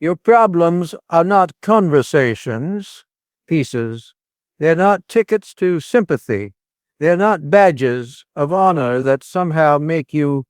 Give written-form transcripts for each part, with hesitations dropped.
Your problems are not conversations pieces. They're not tickets to sympathy. They're not badges of honor that somehow make you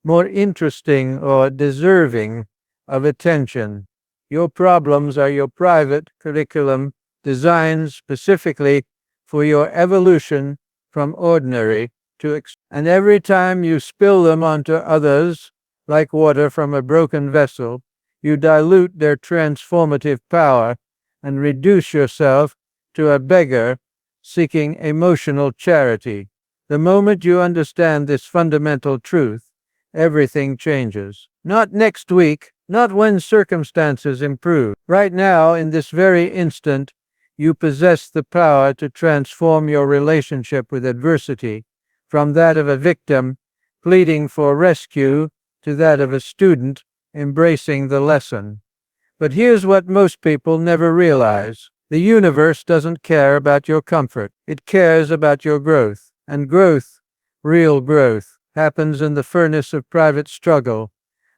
more interesting or deserving of attention. Your problems are your private curriculum designed specifically for your evolution from ordinary to and every time you spill them onto others, like water from a broken vessel, you dilute their transformative power and reduce yourself to a beggar seeking emotional charity. The moment you understand this fundamental truth, everything changes. Not next week, not when circumstances improve. Right now, in this very instant, you possess the power to transform your relationship with adversity from that of a victim pleading for rescue to that of a student embracing the lesson. But here's what most people never realize. The universe doesn't care about your comfort. It cares about your growth. And growth, real growth, happens in the furnace of private struggle,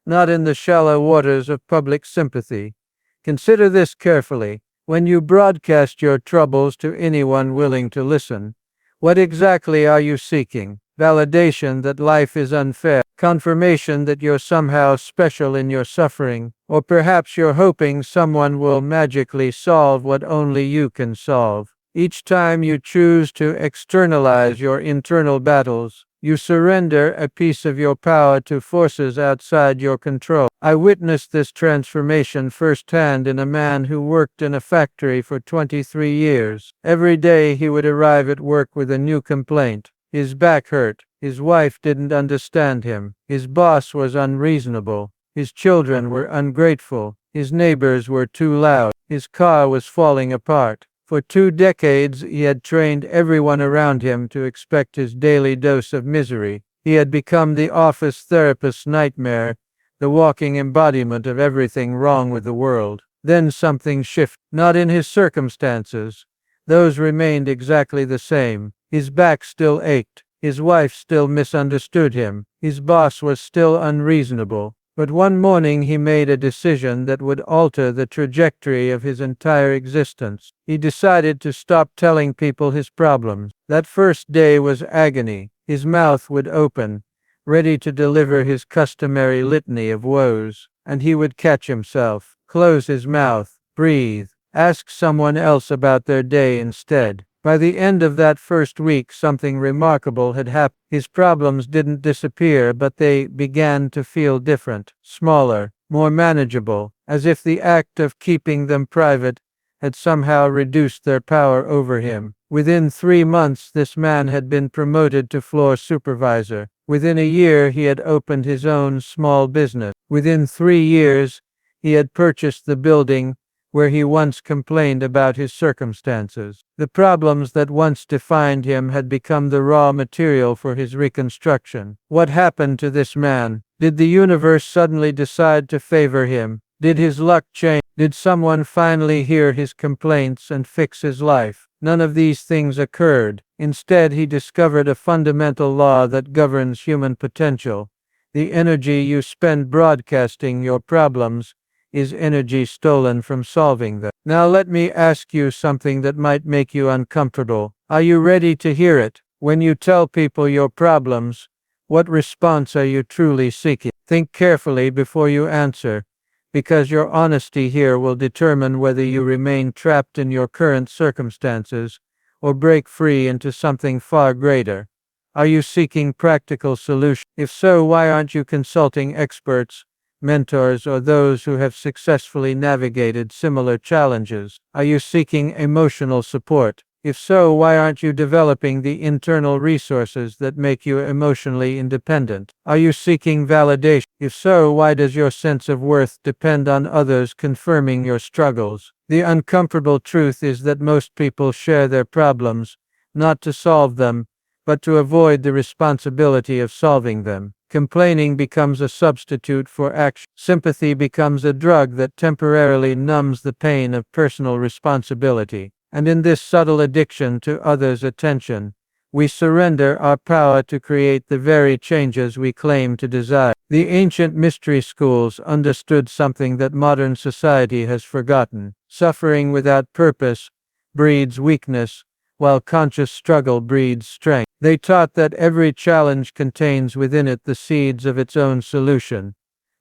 not in the shallow waters of public sympathy. Consider this carefully. When you broadcast your troubles to anyone willing to listen, what exactly are you seeking? Validation that life is unfair, confirmation that you're somehow special in your suffering, or perhaps you're hoping someone will magically solve what only you can solve. Each time you choose to externalize your internal battles, you surrender a piece of your power to forces outside your control. I witnessed this transformation firsthand in a man who worked in a factory for 23 years. Every day he would arrive at work with a new complaint. His back hurt. His wife didn't understand him. His boss was unreasonable. His children were ungrateful. His neighbors were too loud. His car was falling apart. For 2 decades, he had trained everyone around him to expect his daily dose of misery. He had become the office therapist's nightmare, the walking embodiment of everything wrong with the world. Then something shifted. Not in his circumstances. Those remained exactly the same. His back still ached. His wife still misunderstood him. His boss was still unreasonable. But one morning he made a decision that would alter the trajectory of his entire existence. He decided to stop telling people his problems. That first day was agony. His mouth would open, ready to deliver his customary litany of woes, and he would catch himself, close his mouth, breathe, ask someone else about their day instead. By the end of that first week, something remarkable had happened. His problems didn't disappear, but they began to feel different, smaller, more manageable, as if the act of keeping them private had somehow reduced their power over him. Within 3 months, this man had been promoted to floor supervisor. Within a year, he had opened his own small business. Within 3 years, he had purchased the building where he once complained about his circumstances. The problems that once defined him had become the raw material for his reconstruction. What happened to this man? Did the universe suddenly decide to favor him? Did his luck change? Did someone finally hear his complaints and fix his life? None of these things occurred. Instead, he discovered a fundamental law that governs human potential. The energy you spend broadcasting your problems is energy stolen from solving them. Now let me ask you something that might make you uncomfortable. Are you ready to hear it? When you tell people your problems, what response are you truly seeking? Think carefully before you answer, because your honesty here will determine whether you remain trapped in your current circumstances or break free into something far greater. Are you seeking practical solutions? If so, why aren't you consulting experts, mentors, or those who have successfully navigated similar challenges? Are you seeking emotional support? If so, why aren't you developing the internal resources that make you emotionally independent? Are you seeking validation? If so, why does your sense of worth depend on others confirming your struggles? The uncomfortable truth is that most people share their problems, not to solve them, but to avoid the responsibility of solving them. Complaining becomes a substitute for action. Sympathy becomes a drug that temporarily numbs the pain of personal responsibility. And in this subtle addiction to others' attention, We surrender our power to create the very changes we claim to desire. The ancient mystery schools understood something that modern society has forgotten. Suffering without purpose breeds weakness, while conscious struggle breeds strength. They taught that every challenge contains within it the seeds of its own solution.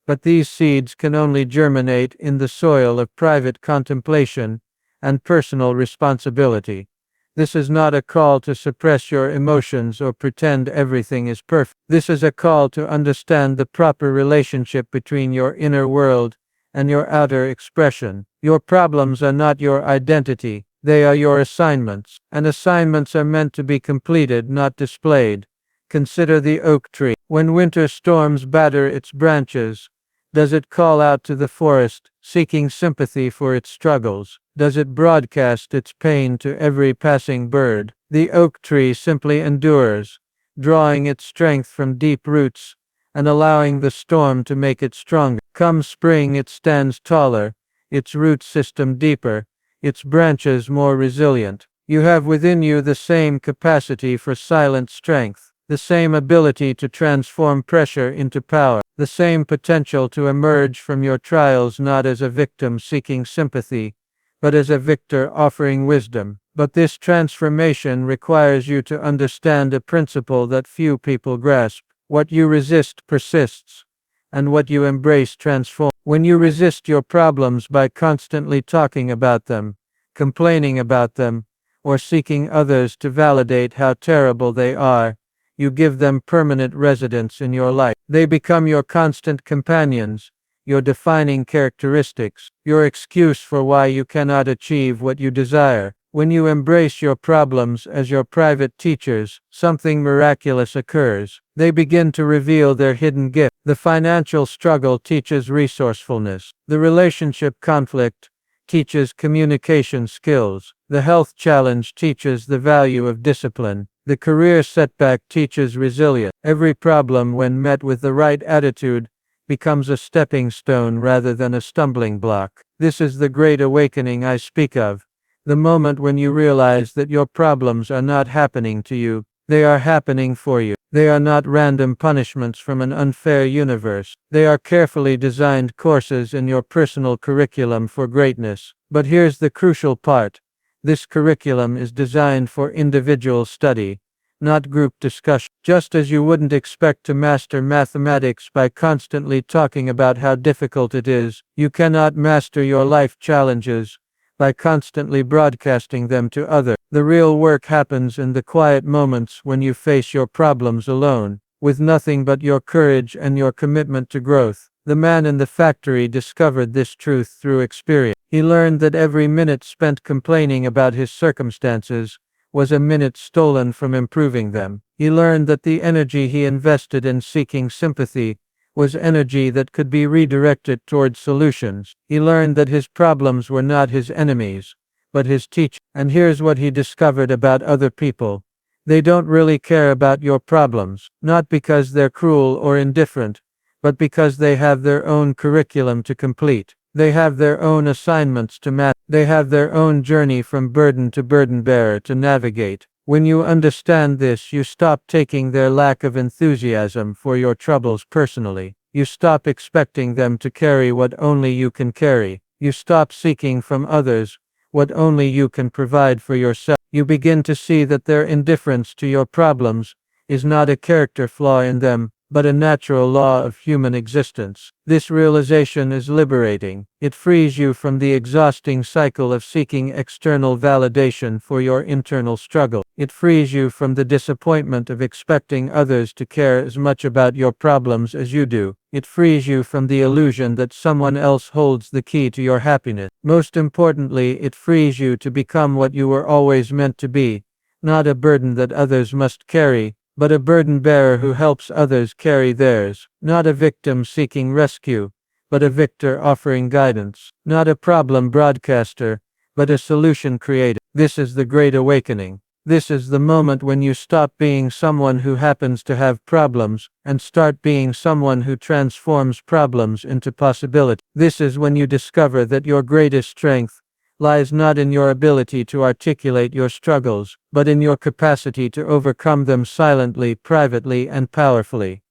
But these seeds can only germinate in the soil of private contemplation and personal responsibility. This is not a call to suppress your emotions or pretend everything is perfect. This is a call to understand the proper relationship between your inner world and your outer expression. Your problems are not your identity, they are your assignments, and assignments are meant to be completed, not displayed. Consider the oak tree. When winter storms batter its branches, does it call out to the forest, seeking sympathy for its struggles? Does it broadcast its pain to every passing bird? The oak tree simply endures, drawing its strength from deep roots and allowing the storm to make it stronger. Come spring, it stands taller, its root system deeper, its branches more resilient. You have within you the same capacity for silent strength, the same ability to transform pressure into power, the same potential to emerge from your trials not as a victim seeking sympathy, but as a victor offering wisdom. But this transformation requires you to understand a principle that few people grasp. What you resist persists, and what you embrace transforms. When you resist your problems by constantly talking about them, complaining about them, or seeking others to validate how terrible they are, you give them permanent residence in your life. They become your constant companions, your defining characteristics, your excuse for why you cannot achieve what you desire. When you embrace your problems as your private teachers, something miraculous occurs. They begin to reveal their hidden gift. The financial struggle teaches resourcefulness. The relationship conflict teaches communication skills. The health challenge teaches the value of discipline. The career setback teaches resilience. Every problem, when met with the right attitude, becomes a stepping stone rather than a stumbling block. This is the great awakening I speak of. The moment when you realize that your problems are not happening to you, they are happening for you. They are not random punishments from an unfair universe. They are carefully designed courses in your personal curriculum for greatness. But here's the crucial part. This curriculum is designed for individual study, not group discussion. Just as you wouldn't expect to master mathematics by constantly talking about how difficult it is, you cannot master your life challenges by constantly broadcasting them to others. The real work happens in the quiet moments when you face your problems alone, with nothing but your courage and your commitment to growth. The man in the factory discovered this truth through experience. He learned that every minute spent complaining about his circumstances was a minute stolen from improving them. He learned that the energy he invested in seeking sympathy was energy that could be redirected toward solutions. He learned that his problems were not his enemies, but his teachers. And here's what he discovered about other people. They don't really care about your problems, not because they're cruel or indifferent, but because they have their own curriculum to complete. They have their own assignments to master. They have their own journey from burden to burden bearer to navigate. When you understand this, you stop taking their lack of enthusiasm for your troubles personally. You stop expecting them to carry what only you can carry. You stop seeking from others what only you can provide for yourself. You begin to see that their indifference to your problems is not a character flaw in them, but a natural law of human existence. This realization is liberating. It frees you from the exhausting cycle of seeking external validation for your internal struggle. It frees you from the disappointment of expecting others to care as much about your problems as you do. It frees you from the illusion that someone else holds the key to your happiness. Most importantly, it frees you to become what you were always meant to be, not a burden that others must carry, but a burden bearer who helps others carry theirs. Not a victim seeking rescue, but a victor offering guidance. Not a problem broadcaster, but a solution creator. This is the great awakening. This is the moment when you stop being someone who happens to have problems, and start being someone who transforms problems into possibility. This is when you discover that your greatest strength lies not in your ability to articulate your struggles, but in your capacity to overcome them silently, privately, and powerfully.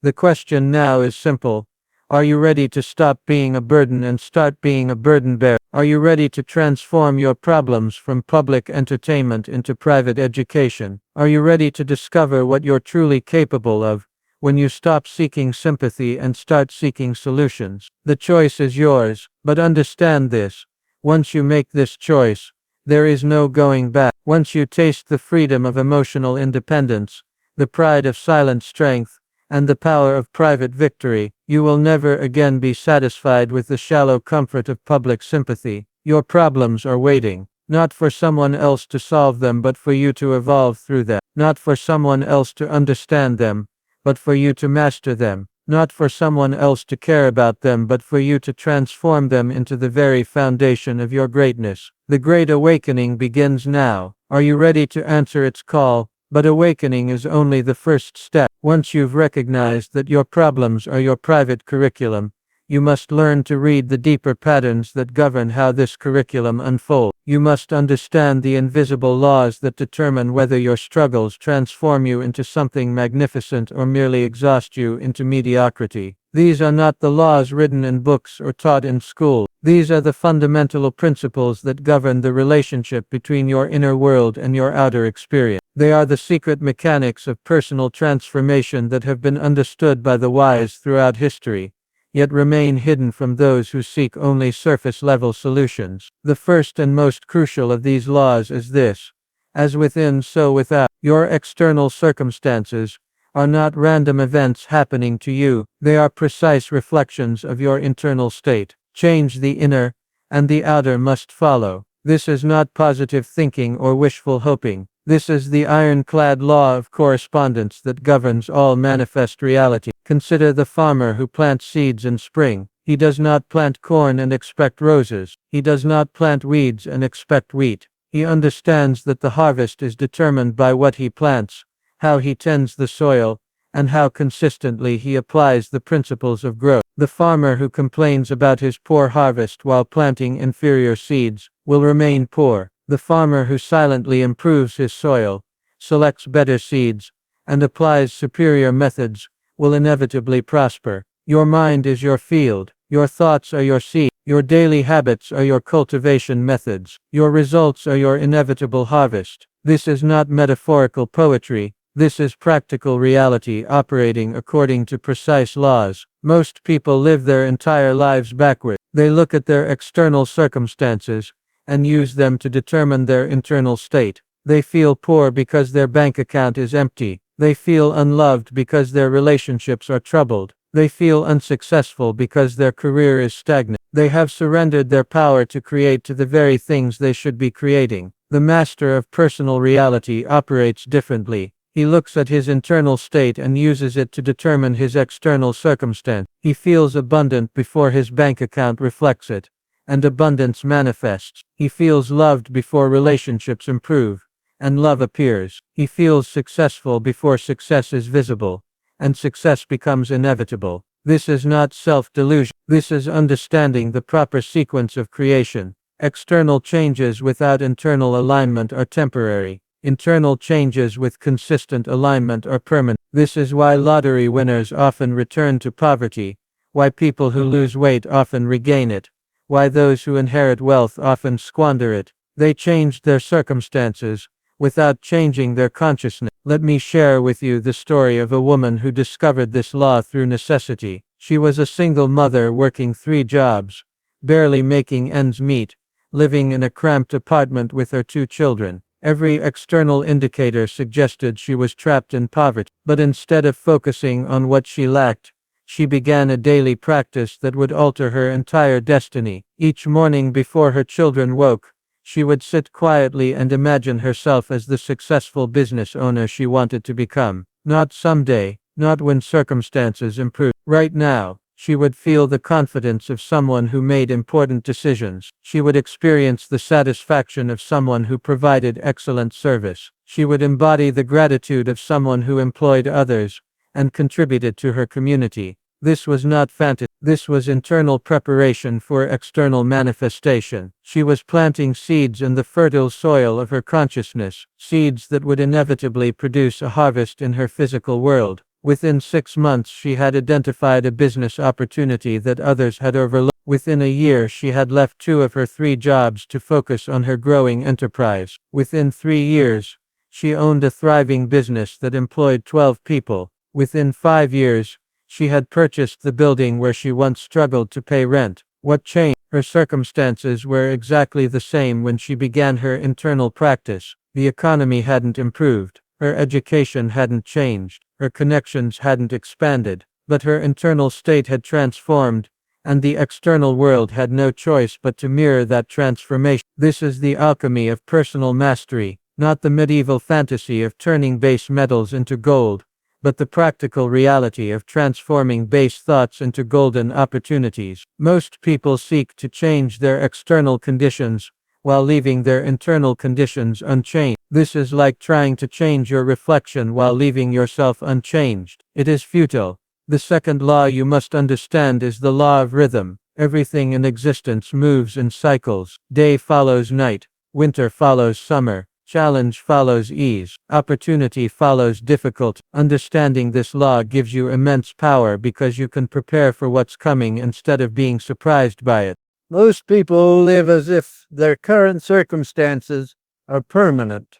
The question now is simple. Are you ready to stop being a burden and start being a burden bearer? Are you ready to transform your problems from public entertainment into private education? Are you ready to discover what you're truly capable of when you stop seeking sympathy and start seeking solutions? The choice is yours, but understand this. Once you make this choice, there is no going back. Once you taste the freedom of emotional independence, the pride of silent strength, and the power of private victory, you will never again be satisfied with the shallow comfort of public sympathy. Your problems are waiting, not for someone else to solve them but for you to evolve through them, not for someone else to understand them, but for you to master them, not for someone else to care about them but for you to transform them into the very foundation of your greatness. The Great Awakening begins now. Are you ready to answer its call? But awakening is only the first step. Once you've recognized that your problems are your private curriculum, you must learn to read the deeper patterns that govern how this curriculum unfolds. You must understand the invisible laws that determine whether your struggles transform you into something magnificent or merely exhaust you into mediocrity. These are not the laws written in books or taught in school. These are the fundamental principles that govern the relationship between your inner world and your outer experience. They are the secret mechanics of personal transformation that have been understood by the wise throughout history, yet remain hidden from those who seek only surface-level solutions. The first and most crucial of these laws is this: as within, so without. Your external circumstances are not random events happening to you, they are precise reflections of your internal state. Change the inner, and the outer must follow. This is not positive thinking or wishful hoping. This is the ironclad law of correspondence that governs all manifest reality. Consider the farmer who plants seeds in spring. He does not plant corn and expect roses. He does not plant weeds and expect wheat. He understands that the harvest is determined by what he plants, how he tends the soil, and how consistently he applies the principles of growth. The farmer who complains about his poor harvest while planting inferior seeds will remain poor. The farmer who silently improves his soil, selects better seeds, and applies superior methods will inevitably prosper. Your mind is your field. Your thoughts are your seed. Your daily habits are your cultivation methods. Your results are your inevitable harvest. This is not metaphorical poetry. This is practical reality operating according to precise laws. Most people live their entire lives backward. They look at their external circumstances and use them to determine their internal state. They feel poor because their bank account is empty. They feel unloved because their relationships are troubled. They feel unsuccessful because their career is stagnant. They have surrendered their power to create to the very things they should be creating. The master of personal reality operates differently. He looks at his internal state and uses it to determine his external circumstance. He feels abundant before his bank account reflects it, and abundance manifests. He feels loved before relationships improve, and love appears. He feels successful before success is visible, and success becomes inevitable. This is not self-delusion. This is understanding the proper sequence of creation. External changes without internal alignment are temporary. Internal changes with consistent alignment are permanent. This is why lottery winners often return to poverty, why people who lose weight often regain it, why those who inherit wealth often squander it. They changed their circumstances without changing their consciousness. Let me share with you the story of a woman who discovered this law through necessity. She was a single mother working 3 jobs, barely making ends meet, living in a cramped apartment with her 2 children. Every external indicator suggested she was trapped in poverty, but instead of focusing on what she lacked, she began a daily practice that would alter her entire destiny. Each morning before her children woke, she would sit quietly and imagine herself as the successful business owner she wanted to become. Not someday, not when circumstances improve. Right now, she would feel the confidence of someone who made important decisions. She would experience the satisfaction of someone who provided excellent service. She would embody the gratitude of someone who employed others and contributed to her community. This was not fantasy. This was internal preparation for external manifestation. She was planting seeds in the fertile soil of her consciousness, seeds that would inevitably produce a harvest in her physical world. Within 6 months she had identified a business opportunity that others had overlooked. Within a year she had left 2 of her 3 jobs to focus on her growing enterprise. Within 3 years, she owned a thriving business that employed 12 people. Within 5 years, she had purchased the building where she once struggled to pay rent. What changed? Her circumstances were exactly the same when she began her internal practice. The economy hadn't improved. Her education hadn't changed. Her connections hadn't expanded. But her internal state had transformed, and the external world had no choice but to mirror that transformation. This is the alchemy of personal mastery, not the medieval fantasy of turning base metals into gold, but the practical reality of transforming base thoughts into golden opportunities. Most people seek to change their external conditions while leaving their internal conditions unchanged. This is like trying to change your reflection while leaving yourself unchanged. It is futile. The second law you must understand is the law of rhythm. Everything in existence moves in cycles. Day follows night. Winter follows summer. Challenge follows ease. Opportunity follows difficulty. Understanding this law gives you immense power because you can prepare for what's coming instead of being surprised by it. Most people live as if their current circumstances are permanent.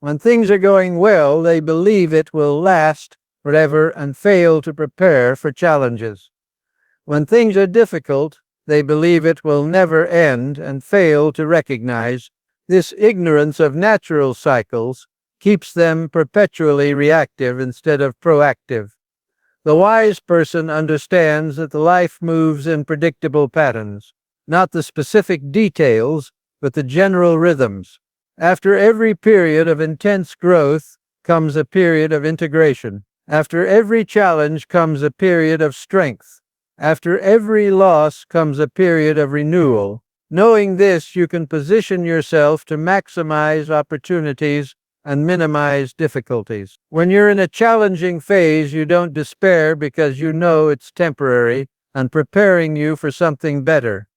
When things are going well, they believe it will last forever and fail to prepare for challenges. When things are difficult, they believe it will never end and fail to recognize this ignorance of natural cycles keeps them perpetually reactive instead of proactive. The wise person understands that life moves in predictable patterns, not the specific details, but the general rhythms. After every period of intense growth comes a period of integration. After every challenge comes a period of strength. After every loss comes a period of renewal. Knowing this, you can position yourself to maximize opportunities and minimize difficulties. When you're in a challenging phase, you don't despair because you know it's temporary and preparing you for something better.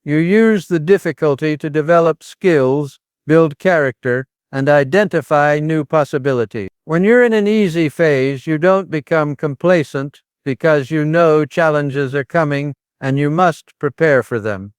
You use the difficulty to develop skills, build character, and identify new possibilities. When you're in an easy phase, you don't become complacent because you know challenges are coming and you must prepare for them.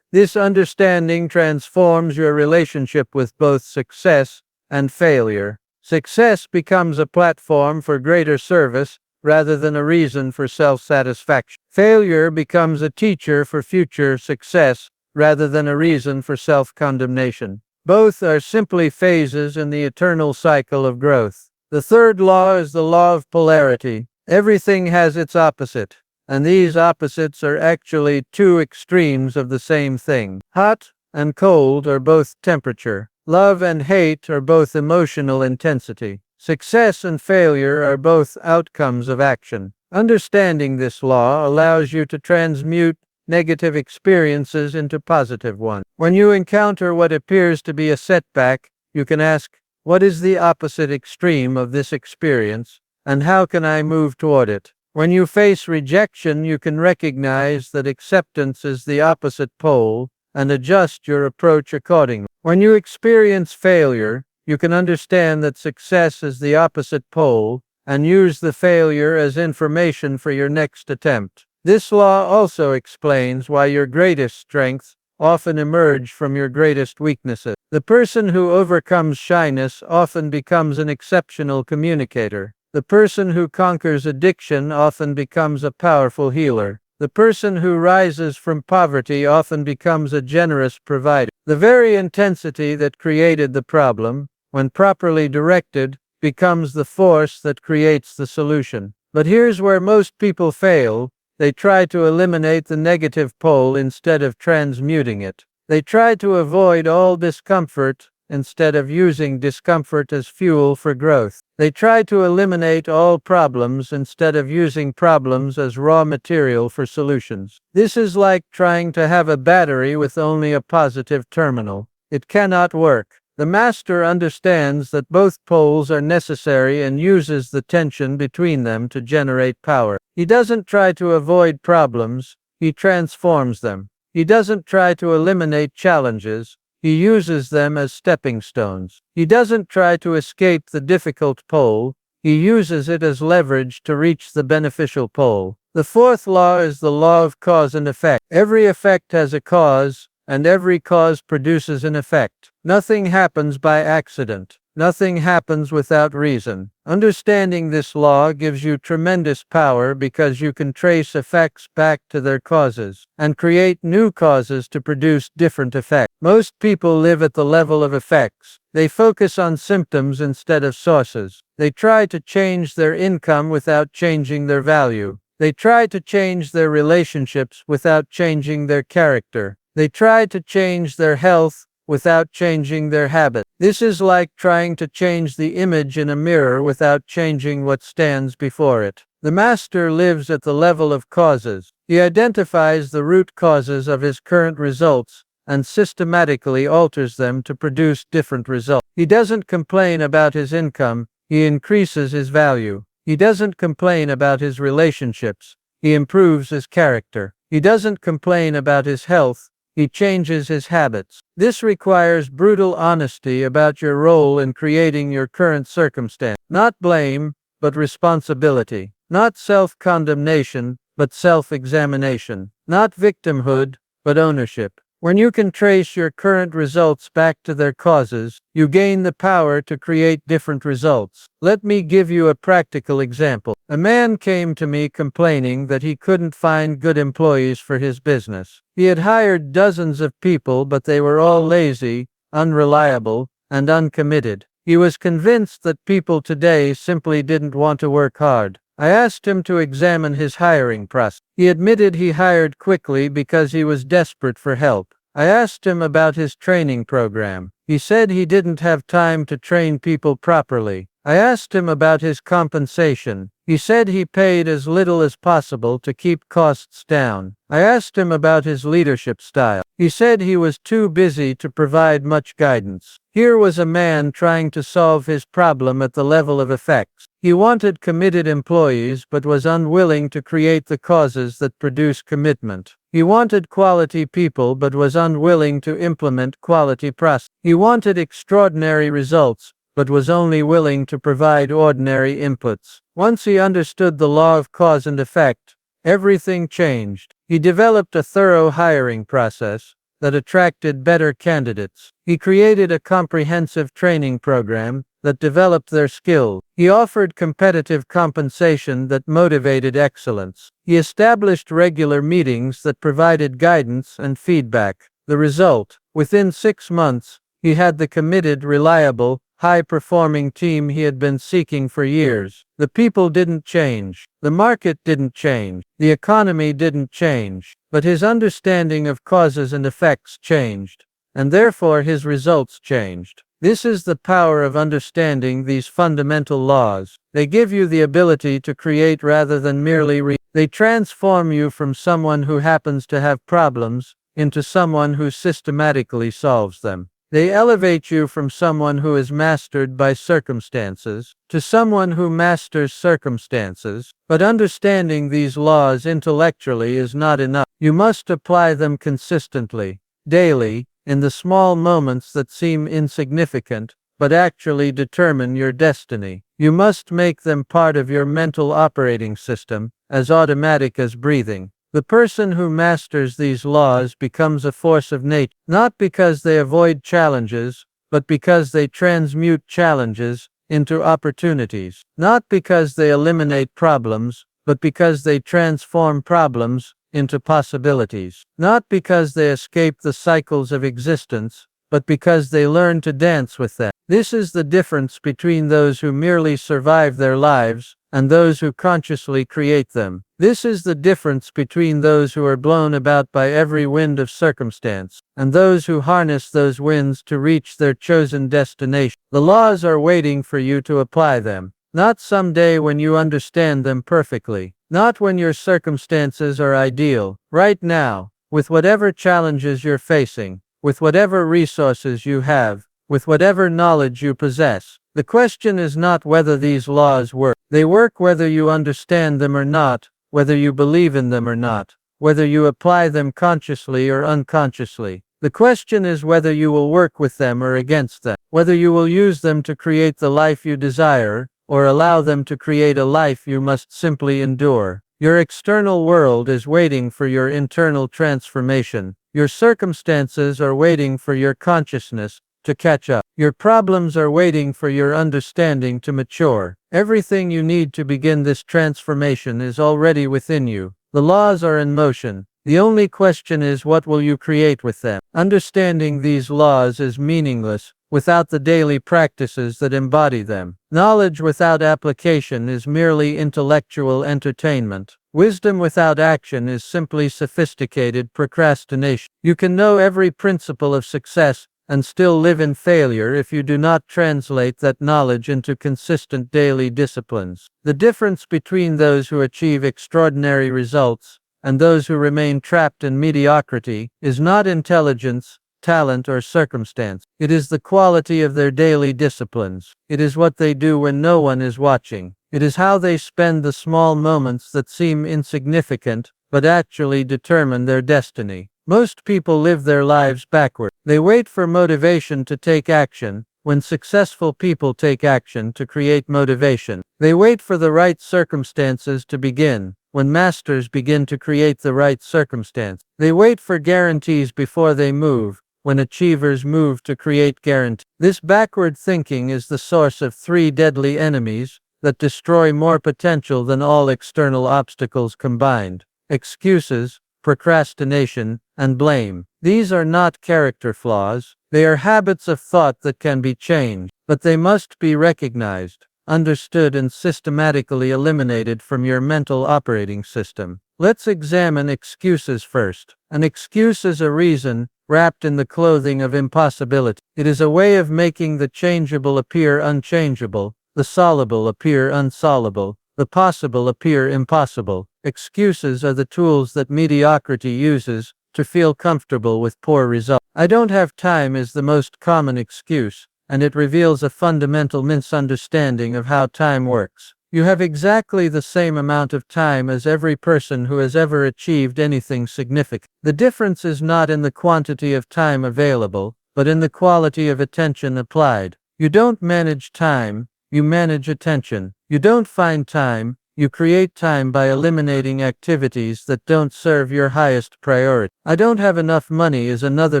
This understanding transforms your relationship with both success and failure. Success becomes a platform for greater service rather than a reason for self-satisfaction. Failure becomes a teacher for future success rather than a reason for self-condemnation. Both are simply phases in the eternal cycle of growth. The third law is the law of polarity. Everything has its opposite, and these opposites are actually 2 extremes of the same thing. Hot and cold are both temperature. Love and hate are both emotional intensity. Success and failure are both outcomes of action. Understanding this law allows you to transmute negative experiences into positive ones. When you encounter what appears to be a setback, you can ask, what is the opposite extreme of this experience, and how can I move toward it? When you face rejection, you can recognize that acceptance is the opposite pole and adjust your approach accordingly. When you experience failure, you can understand that success is the opposite pole and use the failure as information for your next attempt. This law also explains why your greatest strengths often emerge from your greatest weaknesses. The person who overcomes shyness often becomes an exceptional communicator. The person who conquers addiction often becomes a powerful healer. The person who rises from poverty often becomes a generous provider. The very intensity that created the problem, when properly directed, becomes the force that creates the solution. But here's where most people fail. They try to eliminate the negative pole instead of transmuting it. They try to avoid all discomfort instead of using discomfort as fuel for growth. They try to eliminate all problems instead of using problems as raw material for solutions. This is like trying to have a battery with only a positive terminal. It cannot work. The master understands that both poles are necessary and uses the tension between them to generate power. He doesn't try to avoid problems, he transforms them. He doesn't try to eliminate challenges, he uses them as stepping stones. He doesn't try to escape the difficult pole, he uses it as leverage to reach the beneficial pole. The fourth law is the law of cause and effect. Every effect has a cause, and every cause produces an effect. Nothing happens by accident. Nothing happens without reason. Understanding this law gives you tremendous power because you can trace effects back to their causes and create new causes to produce different effects. Most people live at the level of effects. They focus on symptoms instead of sources. They try to change their income without changing their value. They try to change their relationships without changing their character. They try to change their health without changing their habit. This is like trying to change the image in a mirror without changing what stands before it. The master lives at the level of causes. He identifies the root causes of his current results and systematically alters them to produce different results. He doesn't complain about his income, he increases his value. He doesn't complain about his relationships, he improves his character. He doesn't complain about his health, he changes his habits. This requires brutal honesty about your role in creating your current circumstance. Not blame, but responsibility. Not self-condemnation, but self-examination. Not victimhood, but ownership. When you can trace your current results back to their causes, you gain the power to create different results. Let me give you a practical example. A man came to me complaining that he couldn't find good employees for his business. He had hired dozens of people, but they were all lazy, unreliable, and uncommitted. He was convinced that people today simply didn't want to work hard. I asked him to examine his hiring process. He admitted he hired quickly because he was desperate for help. I asked him about his training program. He said he didn't have time to train people properly. I asked him about his compensation. He said he paid as little as possible to keep costs down. I asked him about his leadership style. He said he was too busy to provide much guidance. Here was a man trying to solve his problem at the level of effects. He wanted committed employees but was unwilling to create the causes that produce commitment. He wanted quality people but was unwilling to implement quality process. He wanted extraordinary results but was only willing to provide ordinary inputs. Once he understood the law of cause and effect, everything changed. He developed a thorough hiring process that attracted better candidates. He created a comprehensive training program that developed their skills. He offered competitive compensation that motivated excellence. He established regular meetings that provided guidance and feedback. The result, within 6 months, he had the committed, reliable, high-performing team he had been seeking for years. The people didn't change. The market didn't change. The economy didn't change. But his understanding of causes and effects changed, and therefore his results changed. This is the power of understanding these fundamental laws. They give you the ability to create rather than merely They transform you from someone who happens to have problems into someone who systematically solves them. They elevate you from someone who is mastered by circumstances to someone who masters circumstances. But understanding these laws intellectually is not enough. You must apply them consistently, daily, in the small moments that seem insignificant, but actually determine your destiny. You must make them part of your mental operating system, as automatic as breathing. The person who masters these laws becomes a force of nature, not because they avoid challenges, but because they transmute challenges into opportunities. Not because they eliminate problems, but because they transform problems into possibilities. Not because they escape the cycles of existence, but because they learn to dance with them. This is the difference between those who merely survive their lives and those who consciously create them. This is the difference between those who are blown about by every wind of circumstance and those who harness those winds to reach their chosen destination. The laws are waiting for you to apply them, not someday when you understand them perfectly, not when your circumstances are ideal. Right now, with whatever challenges you're facing, with whatever resources you have, with whatever knowledge you possess. The question is not whether these laws work. They work whether you understand them or not, whether you believe in them or not, whether you apply them consciously or unconsciously. The question is whether you will work with them or against them, whether you will use them to create the life you desire, or allow them to create a life you must simply endure. Your external world is waiting for your internal transformation. Your circumstances are waiting for your consciousness to catch up. Your problems are waiting for your understanding to mature. Everything you need to begin this transformation is already within you. The laws are in motion. The only question is, what will you create with them? Understanding these laws is meaningless without the daily practices that embody them. Knowledge without application is merely intellectual entertainment. Wisdom without action is simply sophisticated procrastination. You can know every principle of success and still live in failure if you do not translate that knowledge into consistent daily disciplines. The difference between those who achieve extraordinary results and those who remain trapped in mediocrity is not intelligence, talent, or circumstance. It is the quality of their daily disciplines. It is what they do when no one is watching. It is how they spend the small moments that seem insignificant but actually determine their destiny. Most people live their lives backward. They wait for motivation to take action, when successful people take action to create motivation. They wait for the right circumstances to begin, when masters begin to create the right circumstance. They wait for guarantees before they move, when achievers move to create guarantees. This backward thinking is the source of 3 deadly enemies that destroy more potential than all external obstacles combined: excuses, procrastination, and blame. These are not character flaws. They are habits of thought that can be changed, but they must be recognized, understood, and systematically eliminated from your mental operating system. Let's examine excuses first. An excuse is a reason wrapped in the clothing of impossibility. It is a way of making the changeable appear unchangeable, the solvable appear unsolvable, the possible appear impossible. Excuses are the tools that mediocrity uses to feel comfortable with poor results. "I don't have time" is the most common excuse, and it reveals a fundamental misunderstanding of how time works. You have exactly the same amount of time as every person who has ever achieved anything significant. The difference is not in the quantity of time available, but in the quality of attention applied. You don't manage time, you manage attention. You don't find time, you create time by eliminating activities that don't serve your highest priority. "I don't have enough money" is another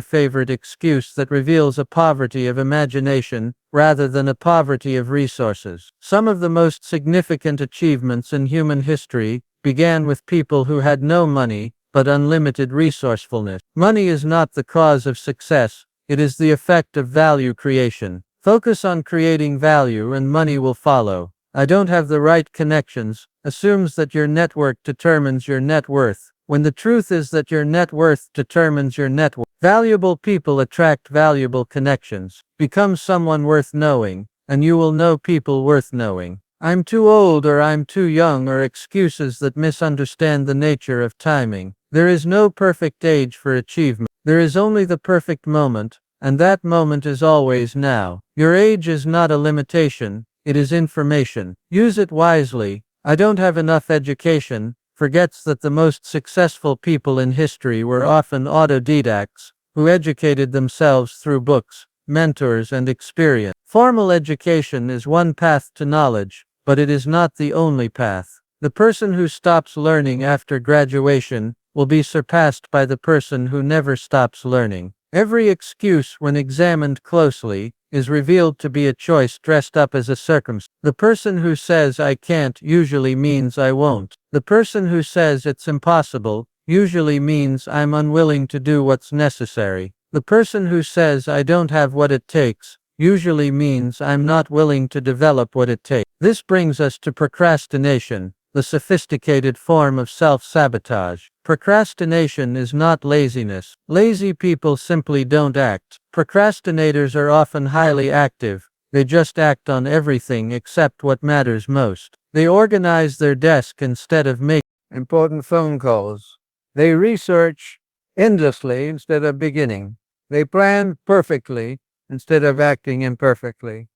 favorite excuse that reveals a poverty of imagination rather than a poverty of resources. Some of the most significant achievements in human history began with people who had no money but unlimited resourcefulness. Money is not the cause of success, it is the effect of value creation. Focus on creating value and money will follow. "I don't have the right connections" assumes that your network determines your net worth, when the truth is that your net worth determines your net worth. Valuable people attract valuable connections. Become someone worth knowing, and you will know people worth knowing. "I'm too old" or "I'm too young" are excuses that misunderstand the nature of timing. There is no perfect age for achievement. There is only the perfect moment, and that moment is always now. Your age is not a limitation, it is information. Use it wisely. "I don't have enough education" forgets that the most successful people in history were often autodidacts, who educated themselves through books, mentors, and experience. Formal education is one path to knowledge, but it is not the only path. The person who stops learning after graduation will be surpassed by the person who never stops learning. Every excuse, when examined closely, is revealed to be a choice dressed up as a circumstance. The person who says "I can't" usually means "I won't." The person who says "it's impossible" usually means "I'm unwilling to do what's necessary." The person who says "I don't have what it takes" usually means "I'm not willing to develop what it takes." This brings us to procrastination, the sophisticated form of self-sabotage. Procrastination is not laziness. Lazy people simply don't act. Procrastinators are often highly active. They just act on everything except what matters most. They organize their desk instead of making important phone calls. They research endlessly instead of beginning. They plan perfectly instead of acting imperfectly.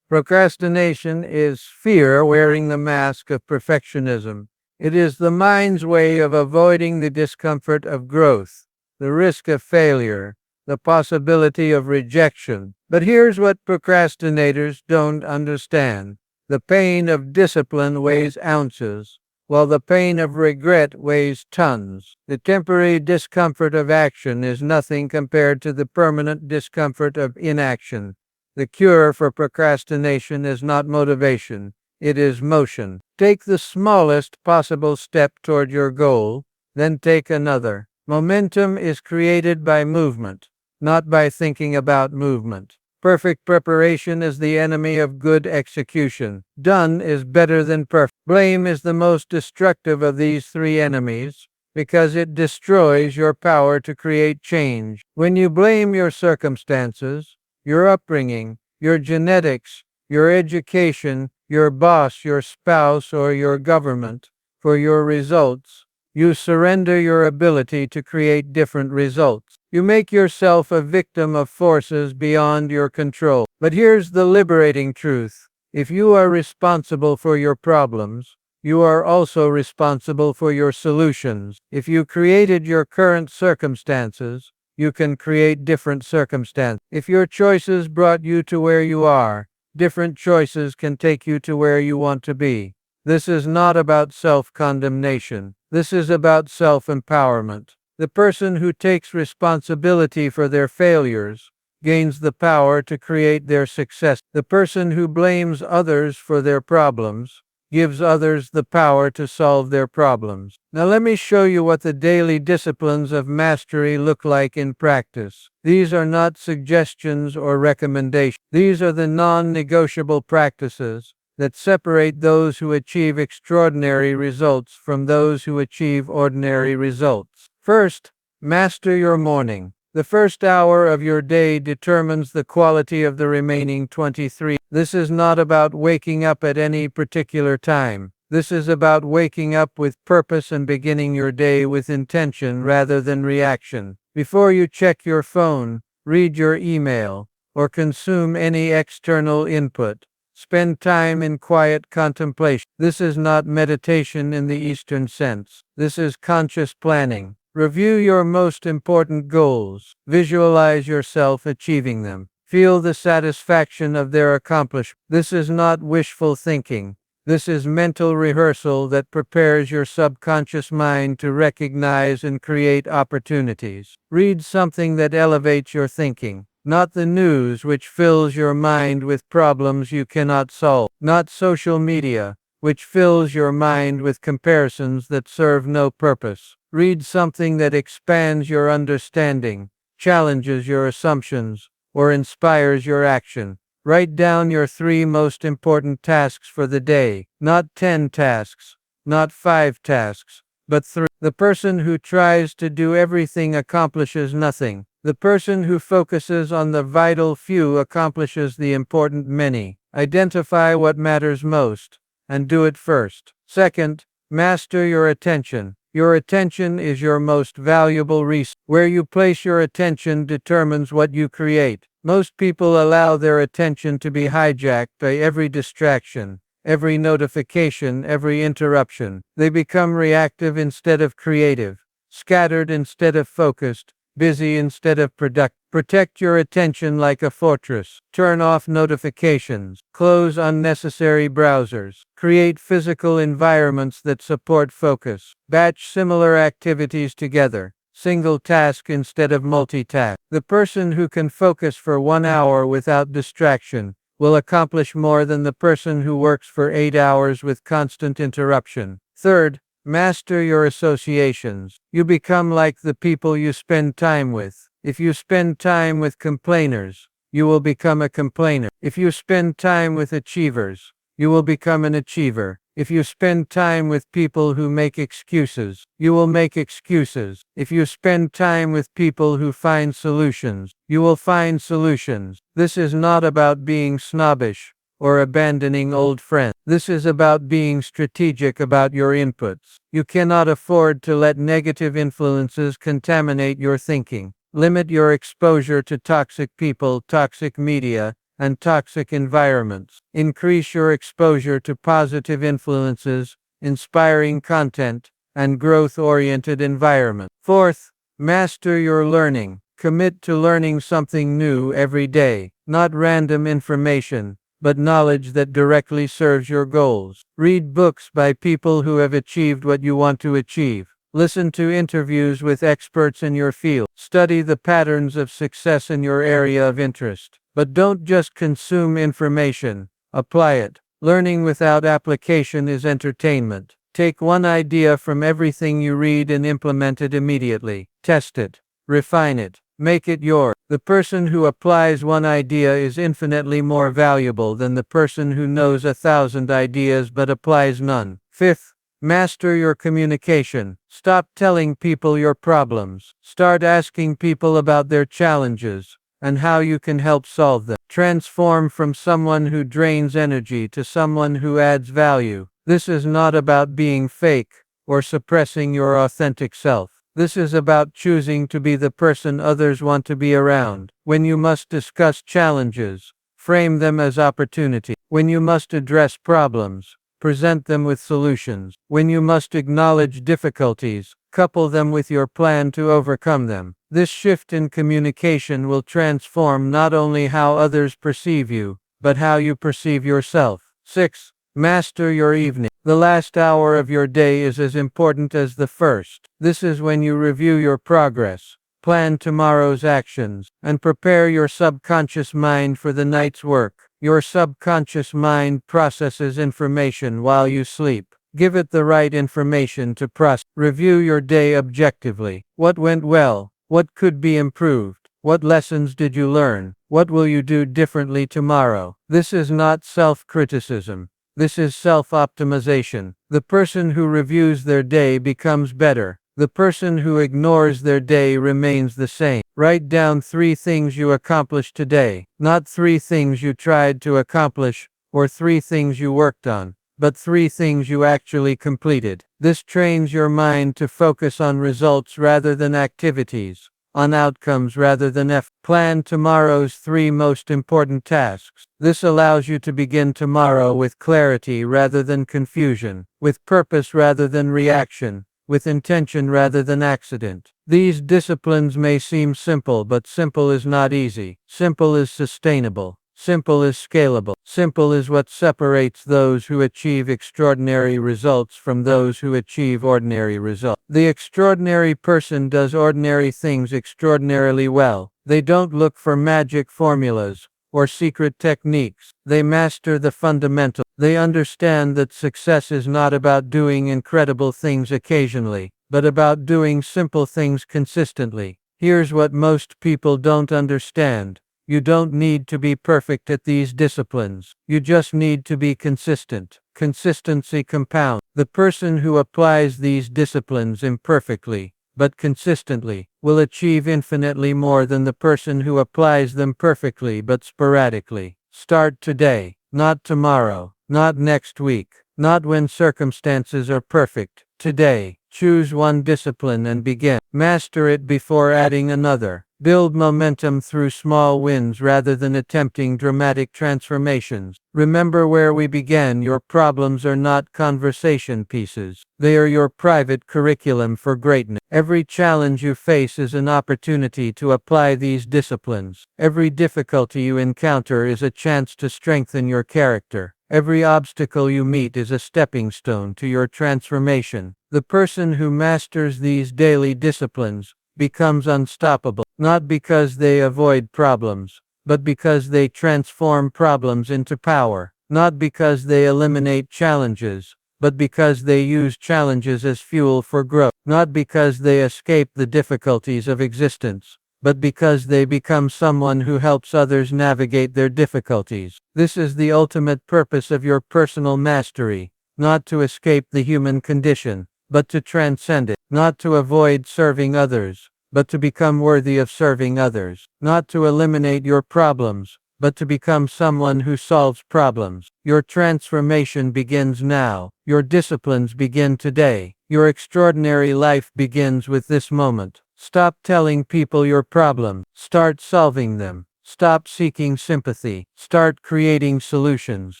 Procrastination is fear wearing the mask of perfectionism. It is the mind's way of avoiding the discomfort of growth, the risk of failure, the possibility of rejection. But here's what procrastinators don't understand. The pain of discipline weighs ounces, while the pain of regret weighs tons. The temporary discomfort of action is nothing compared to the permanent discomfort of inaction. The cure for procrastination is not motivation, it is motion. Take the smallest possible step toward your goal, then take another. Momentum is created by movement, not by thinking about movement. Perfect preparation is the enemy of good execution. Done is better than perfect. Blame is the most destructive of these three enemies because it destroys your power to create change. When you blame your circumstances, your upbringing, your genetics, your education, your boss, your spouse, or your government for your results, you surrender your ability to create different results. You make yourself a victim of forces beyond your control. But here's the liberating truth. If you are responsible for your problems, you are also responsible for your solutions. If you created your current circumstances, you can create different circumstances. If your choices brought you to where you are, different choices can take you to where you want to be. This is not about self-condemnation. This is about self-empowerment. The person who takes responsibility for their failures gains the power to create their success. The person who blames others for their problems gives others the power to solve their problems. Now let me show you what the daily disciplines of mastery look like in practice. These are not suggestions or recommendations. These are the non-negotiable practices that separate those who achieve extraordinary results from those who achieve ordinary results. First, master your morning. The first hour of your day determines the quality of the remaining 23. This is not about waking up at any particular time. This is about waking up with purpose and beginning your day with intention rather than reaction. Before you check your phone, read your email, or consume any external input, spend time in quiet contemplation. This is not meditation in the Eastern sense. This is conscious planning. Review your most important goals. Visualize yourself achieving them. Feel the satisfaction of their accomplishment. This is not wishful thinking. This is mental rehearsal that prepares your subconscious mind to recognize and create opportunities. Read something that elevates your thinking. Not the news which fills your mind with problems you cannot solve. Not social media, which fills your mind with comparisons that serve no purpose. Read something that expands your understanding, challenges your assumptions, or inspires your action. Write down your 3 most important tasks for the day. Not 10 tasks, not 5 tasks, but 3. The person who tries to do everything accomplishes nothing. The person who focuses on the vital few accomplishes the important many. Identify what matters most, and do it first. Second, master your attention. Your attention is your most valuable resource. Where you place your attention determines what you create. Most people allow their attention to be hijacked by every distraction, every notification, every interruption. They become reactive instead of creative, scattered instead of focused, busy instead of productive. Protect your attention like a fortress. Turn off notifications. Close unnecessary browsers. Create physical environments that support focus. Batch similar activities together. Single task instead of multitask. The person who can focus for 1 hour without distraction will accomplish more than the person who works for 8 hours with constant interruption. Third, master your associations. You become like the people you spend time with. If you spend time with complainers, you will become a complainer. If you spend time with achievers, you will become an achiever. If you spend time with people who make excuses, you will make excuses. If you spend time with people who find solutions, you will find solutions. This is not about being snobbish or abandoning old friends. This is about being strategic about your inputs. You cannot afford to let negative influences contaminate your thinking. Limit your exposure to toxic people, toxic media, and toxic environments. Increase your exposure to positive influences, inspiring content, and growth-oriented environment. Fourth, master your learning. Commit to learning something new every day, not random information, but knowledge that directly serves your goals. Read books by people who have achieved what you want to achieve. Listen to interviews with experts in your field. Study the patterns of success in your area of interest. But don't just consume information, apply it. Learning without application is entertainment. Take one idea from everything you read and implement it immediately. Test it. Refine it. Make it yours. The person who applies one idea is infinitely more valuable than the person who knows 1,000 ideas but applies none. Fifth, master your communication. Stop telling people your problems. Start asking people about their challenges and how you can help solve them. Transform from someone who drains energy to someone who adds value. This is not about being fake or suppressing your authentic self. This is about choosing to be the person others want to be around. When you must discuss challenges, frame them as opportunity. When you must address problems, present them with solutions. When you must acknowledge difficulties, couple them with your plan to overcome them. This shift in communication will transform not only how others perceive you, but how you perceive yourself. 6. Master your evening. The last hour of your day is as important as the first. This is when you review your progress, plan tomorrow's actions, and prepare your subconscious mind for the night's work. Your subconscious mind processes information while you sleep. Give it the right information to process. Review your day objectively. What went well? What could be improved? What lessons did you learn? What will you do differently tomorrow? This is not self-criticism. This is self-optimization. The person who reviews their day becomes better. The person who ignores their day remains the same. Write down 3 things you accomplished today, not 3 things you tried to accomplish, or 3 things you worked on, but 3 things you actually completed. This trains your mind to focus on results rather than activities, on outcomes rather than effort. Plan tomorrow's 3 most important tasks. This allows you to begin tomorrow with clarity rather than confusion, with purpose rather than reaction, with intention rather than accident. These disciplines may seem simple, but simple is not easy. Simple is sustainable. Simple is scalable. Simple is what separates those who achieve extraordinary results from those who achieve ordinary results. The extraordinary person does ordinary things extraordinarily well. They don't look for magic formulas or secret techniques. They master the fundamentals. They understand that success is not about doing incredible things occasionally, but about doing simple things consistently. Here's what most people don't understand. You don't need to be perfect at these disciplines. You just need to be consistent. Consistency compounds. The person who applies these disciplines imperfectly, but consistently, will achieve infinitely more than the person who applies them perfectly but sporadically. Start today, not tomorrow, not next week, not when circumstances are perfect. Today, choose one discipline and begin. Master it before adding another. Build momentum through small wins rather than attempting dramatic transformations. Remember where we began. Your problems are not conversation pieces. They are your private curriculum for greatness. Every challenge you face is an opportunity to apply these disciplines. Every difficulty you encounter is a chance to strengthen your character. Every obstacle you meet is a stepping stone to your transformation. The person who masters these daily disciplines becomes unstoppable, not because they avoid problems, but because they transform problems into power, not because they eliminate challenges, but because they use challenges as fuel for growth, not because they escape the difficulties of existence, but because they become someone who helps others navigate their difficulties. This is the ultimate purpose of your personal mastery, not to escape the human condition, but to transcend it, not to avoid serving others, but to become worthy of serving others, not to eliminate your problems, but to become someone who solves problems. Your transformation begins now. Your disciplines begin today. Your extraordinary life begins with this moment. Stop telling people your problems. Start solving them. Stop seeking sympathy. Start creating solutions.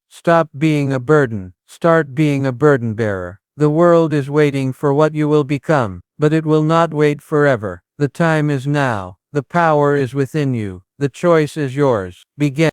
Stop being a burden. Start being a burden bearer. The world is waiting for what you will become, but it will not wait forever. The time is now. The power is within you. The choice is yours. Begin.